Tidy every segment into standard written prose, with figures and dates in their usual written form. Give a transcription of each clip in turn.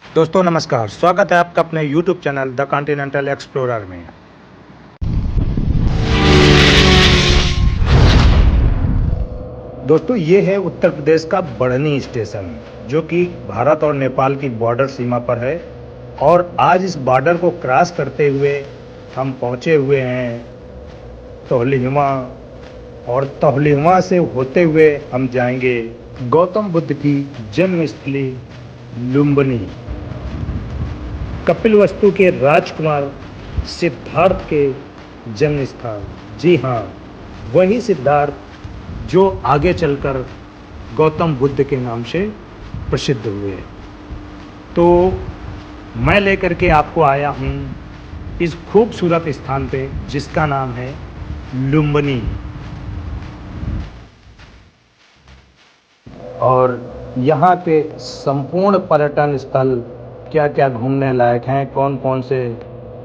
दोस्तों नमस्कार, स्वागत है आपका अपने YouTube channel the continental explorer में। दोस्तों ये है उत्तर प्रदेश का बढ़नी स्टेशन, जो कि भारत और नेपाल की बॉर्डर सीमा पर है। और आज इस बॉर्डर को क्रॉस करते हुए हम पहुंचे हुए हैं तोहलीमा, और तोहलीमा से होते हुए हम जाएंगे गौतम बुद्ध की जन्मस्थली लुम्बिनी, कपिलवस्तु के राजकुमार सिद्धार्थ के जन्म स्थान। जी हाँ, वही सिद्धार्थ जो आगे चलकर गौतम बुद्ध के नाम से प्रसिद्ध हुए। तो मैं लेकर के आपको आया हूँ इस खूबसूरत स्थान पे, जिसका नाम है लुम्बिनी। और यहाँ पे संपूर्ण पर्यटन स्थल क्या क्या घूमने लायक हैं, कौन कौन से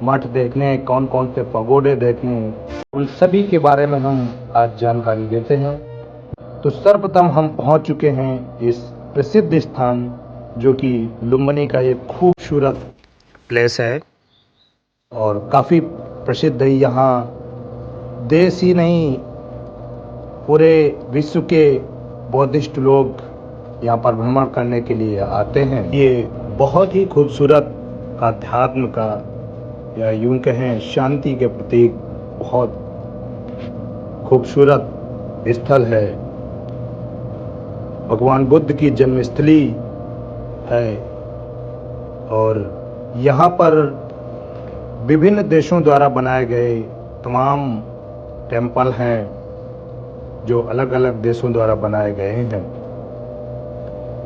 मठ देखने, कौन कौन से पगोडे देखने, उन सभी के बारे में हम आज जानकारी देते हैं। तो सर्वप्रथम हम पहुंच चुके हैं इस प्रसिद्ध स्थान, जो कि लुम्बिनी का एक खूबसूरत प्लेस है और काफ़ी प्रसिद्ध है। यहाँ देश ही नहीं, पूरे विश्व के बौद्धिस्ट लोग यहाँ पर भ्रमण करने के लिए आते हैं। ये बहुत ही खूबसूरत आध्यात्म का, या यूं कहें शांति के प्रतीक, बहुत खूबसूरत स्थल है। भगवान बुद्ध की जन्मस्थली है और यहाँ पर विभिन्न देशों द्वारा बनाए गए तमाम टेम्पल हैं, जो अलग अलग देशों द्वारा बनाए गए हैं।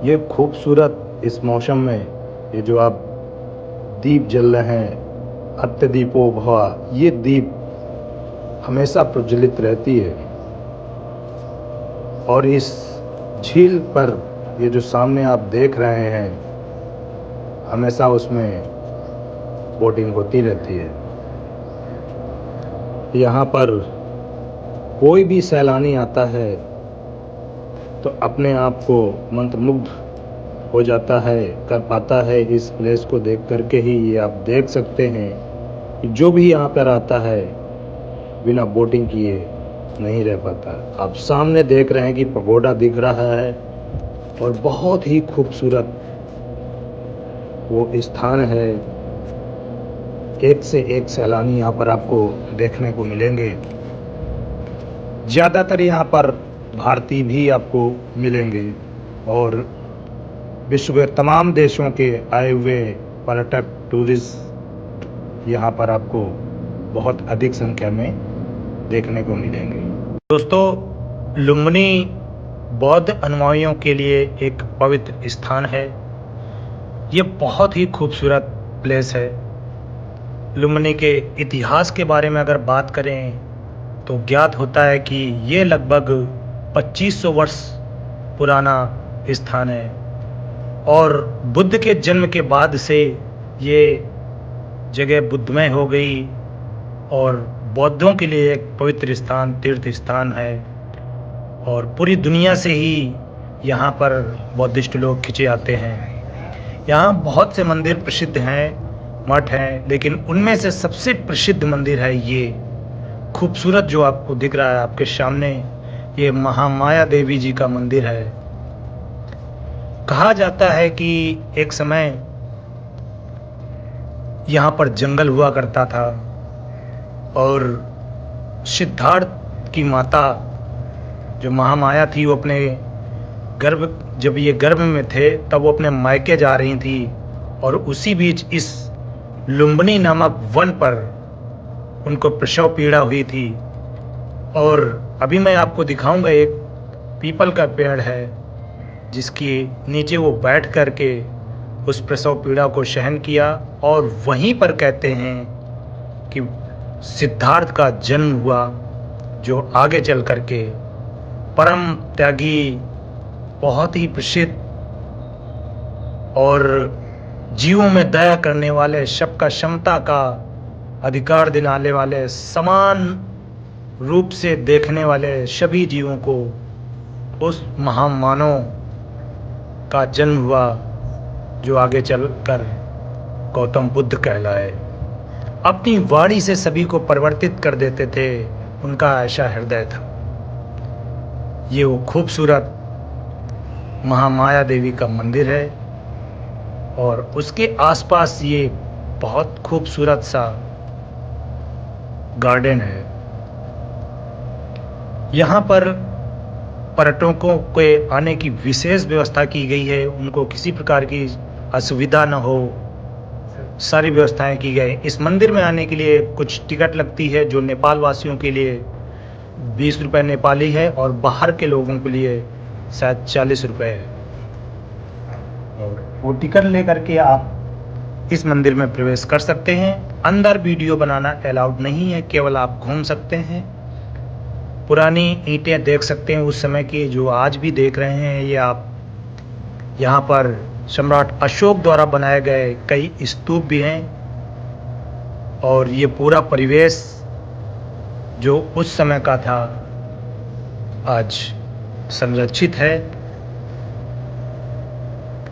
ये खूबसूरत इस मौसम में ये जो आप दीप जल रहे हैं, अत्य दीपो भव, ये दीप हमेशा प्रज्वलित रहती है। और इस झील पर ये जो सामने आप देख रहे हैं, हमेशा उसमें बोटिंग होती रहती है। यहाँ पर कोई भी सैलानी आता है तो अपने आप को मंत्रमुग्ध हो जाता है, कर पाता है। इस प्लेस को देख करके ही ये आप देख सकते हैं कि जो भी यहाँ पर आता है बिना बोटिंग किए नहीं रह पाता। आप सामने देख रहे हैं कि पगोडा दिख रहा है और बहुत ही खूबसूरत वो स्थान है। एक से एक सैलानी यहाँ पर आपको देखने को मिलेंगे। ज़्यादातर यहाँ पर भारतीय भी आपको मिलेंगे और विश्व के तमाम देशों के आए हुए पर्यटक, टूरिस्ट यहाँ पर आपको बहुत अधिक संख्या में देखने को मिलेंगे। दोस्तों, लुम्बिनी बौद्ध अनुयायियों के लिए एक पवित्र स्थान है। ये बहुत ही खूबसूरत प्लेस है। लुम्बिनी के इतिहास के बारे में अगर बात करें तो ज्ञात होता है कि ये लगभग 2500 वर्ष पुराना स्थान है और बुद्ध के जन्म के बाद से ये जगह बुद्धमय हो गई और बौद्धों के लिए एक पवित्र स्थान, तीर्थ स्थान है। और पूरी दुनिया से ही यहाँ पर बौद्धिस्ट लोग खिंचे आते हैं। यहाँ बहुत से मंदिर प्रसिद्ध हैं, मठ हैं, लेकिन उनमें से सबसे प्रसिद्ध मंदिर है ये खूबसूरत जो आपको दिख रहा है आपके सामने, ये महामाया देवी जी का मंदिर है। कहा जाता है कि एक समय यहाँ पर जंगल हुआ करता था और सिद्धार्थ की माता जो महामाया थी, वो अपने जब ये गर्भ में थे तब वो अपने मायके जा रही थी और उसी बीच इस लुम्बिनी नामक वन पर उनको प्रसव पीड़ा हुई थी। और अभी मैं आपको दिखाऊंगा, एक पीपल का पेड़ है जिसके नीचे वो बैठ करके उस प्रसव पीड़ा को सहन किया और वहीं पर कहते हैं कि सिद्धार्थ का जन्म हुआ, जो आगे चल करके परम त्यागी, बहुत ही प्रसिद्ध और जीवों में दया करने वाले, सबका क्षमता का अधिकार दिलाने वाले, समान रूप से देखने वाले सभी जीवों को, उस महामानव का जन्म हुआ जो आगे चलकर गौतम बुद्ध कहलाए। अपनी वाणी से सभी को परिवर्तित कर देते थे, उनका ऐसा हृदय था। ये वो खूबसूरत महामाया देवी का मंदिर है और उसके आसपास ये बहुत खूबसूरत सा गार्डन है। यहाँ पर पर्यटकों के आने की विशेष व्यवस्था की गई है, उनको किसी प्रकार की असुविधा न हो, सारी व्यवस्थाएं की गई। इस मंदिर में आने के लिए कुछ टिकट लगती है, जो नेपाल वासियों के लिए 20 रुपये नेपाली है और बाहर के लोगों के लिए शायद 40 रुपये है। और वो टिकट लेकर के आप इस मंदिर में प्रवेश कर सकते हैं। अंदर वीडियो बनाना अलाउड नहीं है, केवल आप घूम सकते हैं। पुरानी ईंटें देख सकते हैं उस समय की, जो आज भी देख रहे हैं। ये आप यहाँ पर सम्राट अशोक द्वारा बनाए गए कई स्तूप भी हैं और ये पूरा परिवेश जो उस समय का था आज संरक्षित है।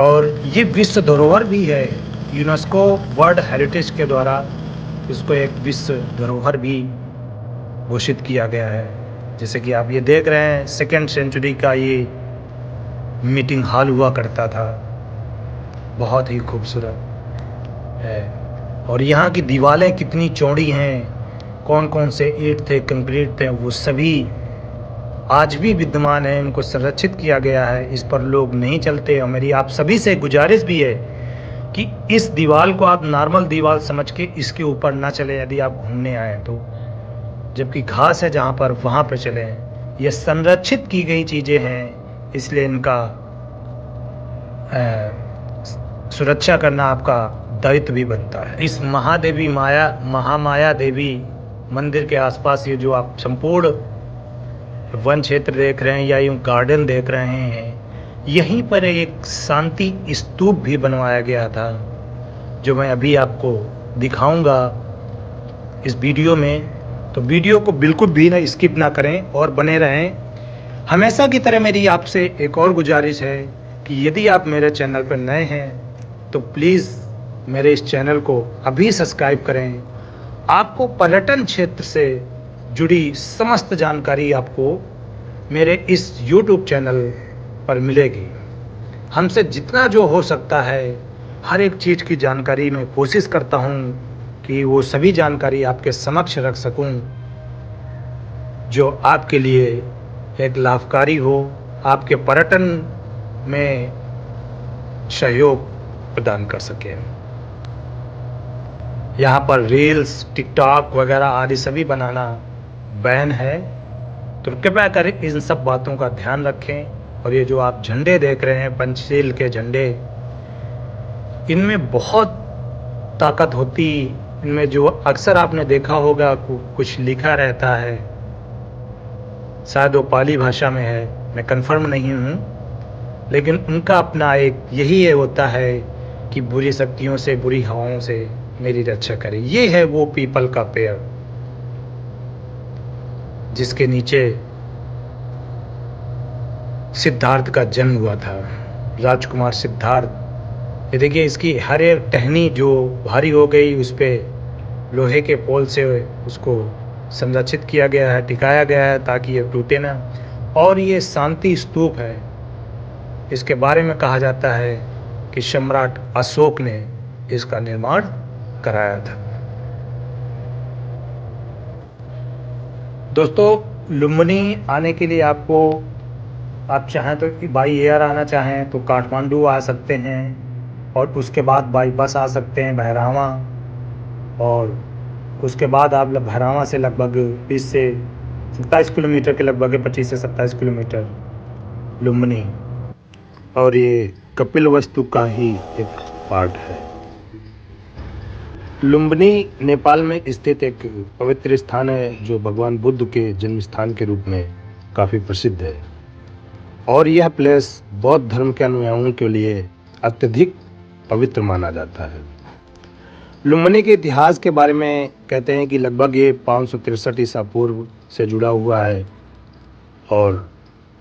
और ये विश्व धरोहर भी है, यूनेस्को वर्ल्ड हेरिटेज के द्वारा इसको एक विश्व धरोहर भी घोषित किया गया है। जैसे कि आप ये देख रहे हैं, 2nd सेंचुरी का ये मीटिंग हॉल हुआ करता था, बहुत ही खूबसूरत है। और यहाँ की दीवारें कितनी चौड़ी हैं, कौन कौन से ईंट थे, कंक्रीट थे, वो सभी आज भी विद्यमान है, उनको संरक्षित किया गया है। इस पर लोग नहीं चलते। और मेरी आप सभी से गुजारिश भी है कि इस दीवार को आप नॉर्मल दीवार समझ के इसके ऊपर ना चले यदि आप घूमने आए तो, जबकि घास है जहाँ पर वहाँ पर चलें। ये संरक्षित की गई चीज़ें हैं, इसलिए इनका सुरक्षा करना आपका दायित्व भी बनता है। इस महामाया देवी मंदिर के आसपास ये जो आप संपूर्ण वन क्षेत्र देख रहे हैं या यूँ गार्डन देख रहे हैं, यहीं पर एक शांति स्तूप भी बनवाया गया था, जो मैं अभी आपको दिखाऊंगा इस वीडियो में। तो वीडियो को बिल्कुल भी ना स्किप ना करें और बने रहें। हमेशा की तरह मेरी आपसे एक और गुजारिश है कि यदि आप मेरे चैनल पर नए हैं तो प्लीज़ मेरे इस चैनल को अभी सब्सक्राइब करें। आपको पर्यटन क्षेत्र से जुड़ी समस्त जानकारी आपको मेरे इस YouTube चैनल पर मिलेगी। हमसे जितना जो हो सकता है हर एक चीज़ की जानकारी मैं कोशिश करता हूँ कि वो सभी जानकारी आपके समक्ष रख सकूँ, जो आपके लिए एक लाभकारी हो, आपके पर्यटन में सहयोग प्रदान कर सके। यहाँ पर रील्स, टिकटॉक वगैरह आदि सभी बनाना बैन है, तो कृपया कर इन सब बातों का ध्यान रखें। और ये जो आप झंडे देख रहे हैं, पंचशील के झंडे, इनमें बहुत ताकत होती। इनमें जो अक्सर आपने देखा होगा कुछ लिखा रहता है, शायद वो पाली भाषा में है, मैं कंफर्म नहीं हूँ, लेकिन उनका अपना एक यही होता है कि बुरी शक्तियों से, बुरी हवाओं से मेरी रक्षा करे। ये है वो पीपल का पेड़ जिसके नीचे सिद्धार्थ का जन्म हुआ था, राजकुमार सिद्धार्थ। ये देखिए, इसकी हर एक टहनी जो भारी हो गई, उस पर लोहे के पोल से उसको संरक्षित किया गया है, टिकाया गया है ताकि ये टूटे ना। और ये शांति स्तूप है। इसके बारे में कहा जाता है कि सम्राट अशोक ने इसका निर्माण कराया था। दोस्तों, लुम्बिनी आने के लिए आपको, आप चाहें तो बाई एयर आना चाहें तो काठमांडू आ सकते हैं, और उसके बाद बाई बस आ सकते हैं भैरहवा, और उसके बाद आप भैरहवा से लगभग 20 से 27 किलोमीटर के लगभग 25 से 27 किलोमीटर लुम्बिनी। और ये कपिलवस्तु का ही एक पार्ट है। लुम्बिनी नेपाल में स्थित एक पवित्र स्थान है, जो भगवान बुद्ध के जन्म स्थान के रूप में काफ़ी प्रसिद्ध है। और यह प्लेस बौद्ध धर्म के अनुयायियों के लिए अत्यधिक पवित्र माना जाता है। लुम्बिनी के इतिहास के बारे में कहते हैं कि लगभग ये 563 ईसा पूर्व से जुड़ा हुआ है। और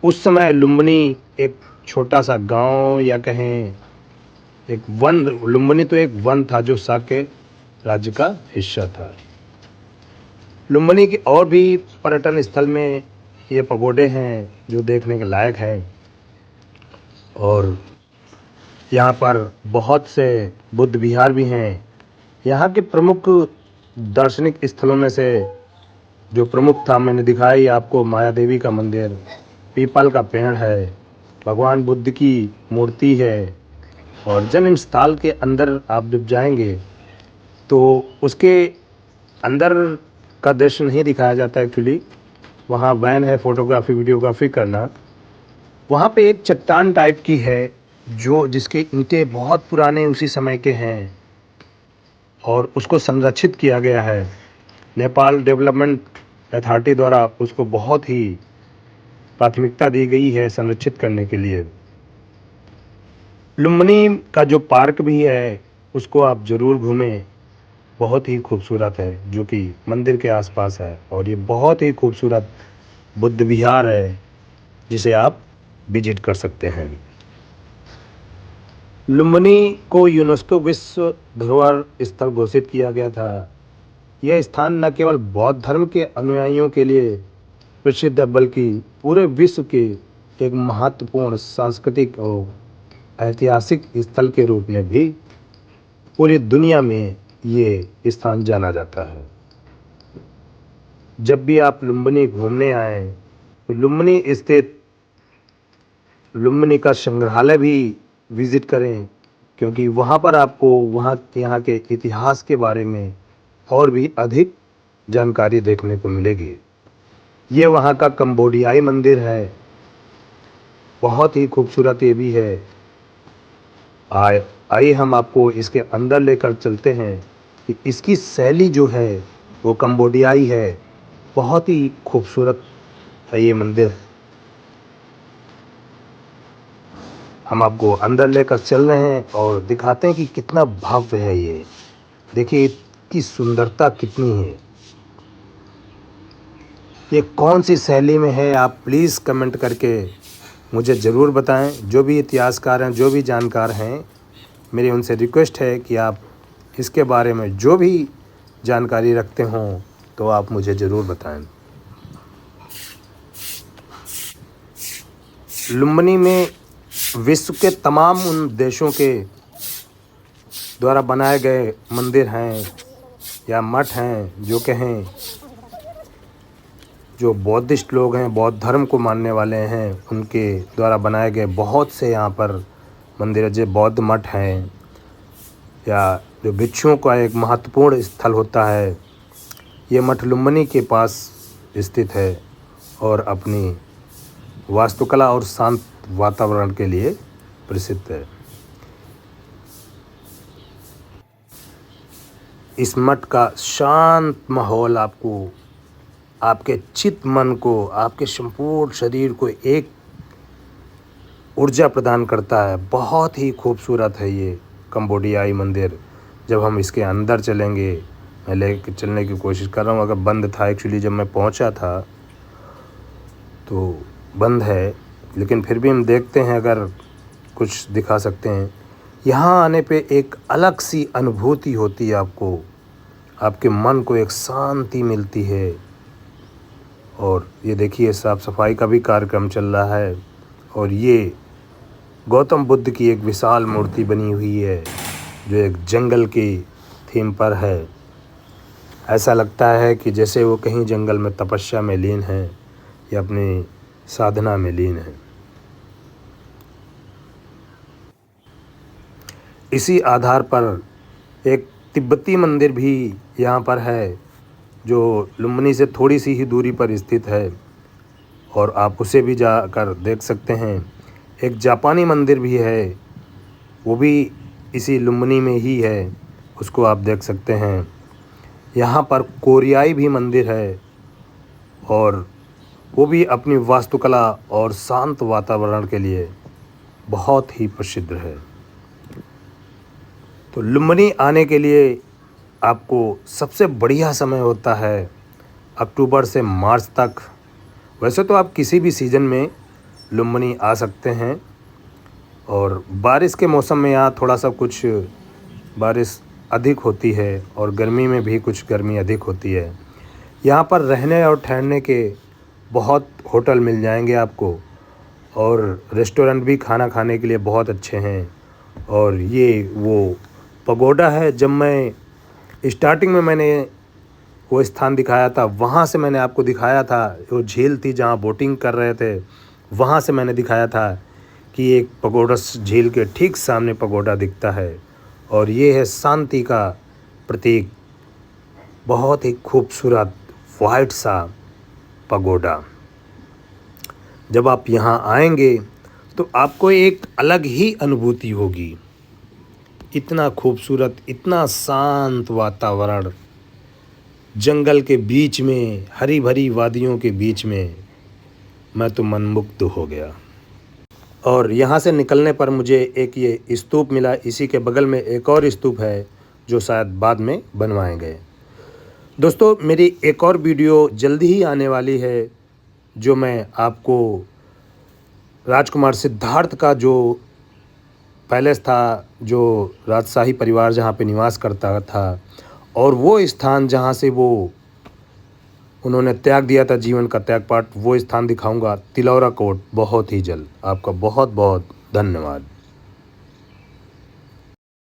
उस समय लुम्बिनी एक छोटा सा गांव या कहें एक वन, लुम्बिनी तो एक वन था जो साके राज्य का हिस्सा था। लुम्बिनी के और भी पर्यटन स्थल में ये पगोडे हैं जो देखने के लायक हैं, और यहाँ पर बहुत से बुद्ध विहार भी हैं। यहाँ के प्रमुख दार्शनिक स्थलों में से जो प्रमुख था, मैंने दिखाई आपको, माया देवी का मंदिर, पीपल का पेड़ है, भगवान बुद्ध की मूर्ति है। और जन्म स्थल के अंदर आप जब जाएंगे तो उसके अंदर का दृश्य नहीं दिखाया जाता एक्चुअली, वहाँ बैन है फोटोग्राफी वीडियोग्राफी करना। वहाँ पे एक चट्टान टाइप की है जो जिसके ईंटें बहुत पुराने उसी समय के हैं और उसको संरक्षित किया गया है। नेपाल डेवलपमेंट अथॉरिटी द्वारा उसको बहुत ही प्राथमिकता दी गई है संरक्षित करने के लिए। लुम्बिनी का जो पार्क भी है उसको आप ज़रूर घूमें, बहुत ही खूबसूरत है, जो कि मंदिर के आसपास है। और ये बहुत ही खूबसूरत बुद्ध विहार है जिसे आप विजिट कर सकते हैं। लुम्बिनी को यूनेस्को विश्व धरोहर स्थल घोषित किया गया था। यह स्थान न केवल बौद्ध धर्म के अनुयायियों के लिए प्रसिद्ध है बल्कि पूरे विश्व के एक महत्वपूर्ण सांस्कृतिक और ऐतिहासिक स्थल के रूप में भी पूरी दुनिया में ये स्थान जाना जाता है। जब भी आप लुम्बिनी घूमने आए तो लुम्बिनी स्थित लुम्बिनी का संग्रहालय भी विजिट करें, क्योंकि वहाँ पर आपको यहाँ के इतिहास के बारे में और भी अधिक जानकारी देखने को मिलेगी। ये वहाँ का कंबोडियाई मंदिर है, बहुत ही खूबसूरत ये भी है। आइए हम आपको इसके अंदर लेकर चलते हैं कि इसकी शैली जो है वो कंबोडियाई है, बहुत ही खूबसूरत है ये मंदिर। हम आपको अंदर लेकर चल रहे हैं और दिखाते हैं कि कितना भव्य है ये। देखिए इसकी सुंदरता कितनी है। ये कौन सी शैली में है, आप प्लीज़ कमेंट करके मुझे ज़रूर बताएं। जो भी इतिहासकार हैं, जो भी जानकार हैं, मेरी उनसे रिक्वेस्ट है कि आप इसके बारे में जो भी जानकारी रखते हों तो आप मुझे ज़रूर बताएं। लुम्बिनी में विश्व के तमाम उन देशों के द्वारा बनाए गए मंदिर हैं या मठ हैं, जो कहें जो बौद्धिस्ट लोग हैं, बौद्ध धर्म को मानने वाले हैं, उनके द्वारा बनाए गए बहुत से यहाँ पर मंदिर, जो बौद्ध मठ हैं या जो भिक्षुओं का एक महत्वपूर्ण स्थल होता है। ये मठ लुम्बिनी के पास स्थित है और अपनी वास्तुकला और शांत वातावरण के लिए प्रसिद्ध है। इस मठ का शांत माहौल आपको, आपके चित्त मन को, आपके संपूर्ण शरीर को एक ऊर्जा प्रदान करता है। बहुत ही खूबसूरत है ये कंबोडियाई मंदिर। जब हम इसके अंदर चलेंगे, मैं लेके चलने की कोशिश कर रहा हूँ, अगर बंद था एक्चुअली, जब मैं पहुँचा था तो बंद है, लेकिन फिर भी हम देखते हैं अगर कुछ दिखा सकते हैं। यहाँ आने पे एक अलग सी अनुभूति होती है आपको, आपके मन को एक शांति मिलती है। और ये देखिए साफ़ सफाई का भी कार्यक्रम चल रहा है और ये गौतम बुद्ध की एक विशाल मूर्ति बनी हुई है जो एक जंगल की थीम पर है। ऐसा लगता है कि जैसे वो कहीं जंगल में तपस्या में लीन है या अपनी साधना में लीन है। इसी आधार पर एक तिब्बती मंदिर भी यहाँ पर है जो लुम्बिनी से थोड़ी सी ही दूरी पर स्थित है और आप उसे भी जाकर देख सकते हैं। एक जापानी मंदिर भी है, वो भी इसी लुम्बिनी में ही है, उसको आप देख सकते हैं। यहाँ पर कोरियाई भी मंदिर है और वो भी अपनी वास्तुकला और शांत वातावरण के लिए बहुत ही प्रसिद्ध है। तो लुम्बिनी आने के लिए आपको सबसे बढ़िया समय होता है अक्टूबर से मार्च तक। वैसे तो आप किसी भी सीज़न में लुम्बिनी आ सकते हैं, और बारिश के मौसम में यहाँ थोड़ा सा कुछ बारिश अधिक होती है और गर्मी में भी कुछ गर्मी अधिक होती है। यहाँ पर रहने और ठहरने के बहुत होटल मिल जाएंगे आपको और रेस्टोरेंट भी खाना खाने के लिए बहुत अच्छे हैं। और ये वो पगोडा है, जब मैं स्टार्टिंग में मैंने वो स्थान दिखाया था, वहाँ से मैंने आपको दिखाया था, वो झील थी जहाँ बोटिंग कर रहे थे, वहाँ से मैंने दिखाया था कि एक पगोडा झील के ठीक सामने पगोडा दिखता है और ये है शांति का प्रतीक, बहुत ही खूबसूरत वाइट सा पगोडा। जब आप यहाँ आएंगे तो आपको एक अलग ही अनुभूति होगी। इतना खूबसूरत, इतना शांत वातावरण, जंगल के बीच में, हरी भरी वादियों के बीच में, मैं तो मनमुग्ध हो गया। और यहाँ से निकलने पर मुझे एक ये स्तूप मिला, इसी के बगल में एक और स्तूप है जो शायद बाद में बनवाए गए। दोस्तों, मेरी एक और वीडियो जल्दी ही आने वाली है जो मैं आपको राजकुमार सिद्धार्थ का जो पैलेस था, जो राजशाही परिवार जहाँ पे निवास करता था, और वो स्थान जहाँ से वो उन्होंने त्याग दिया था, जीवन का त्याग पाठ, वो स्थान दिखाऊंगा तिलौरा कोट बहुत ही जल्द। आपका बहुत बहुत धन्यवाद।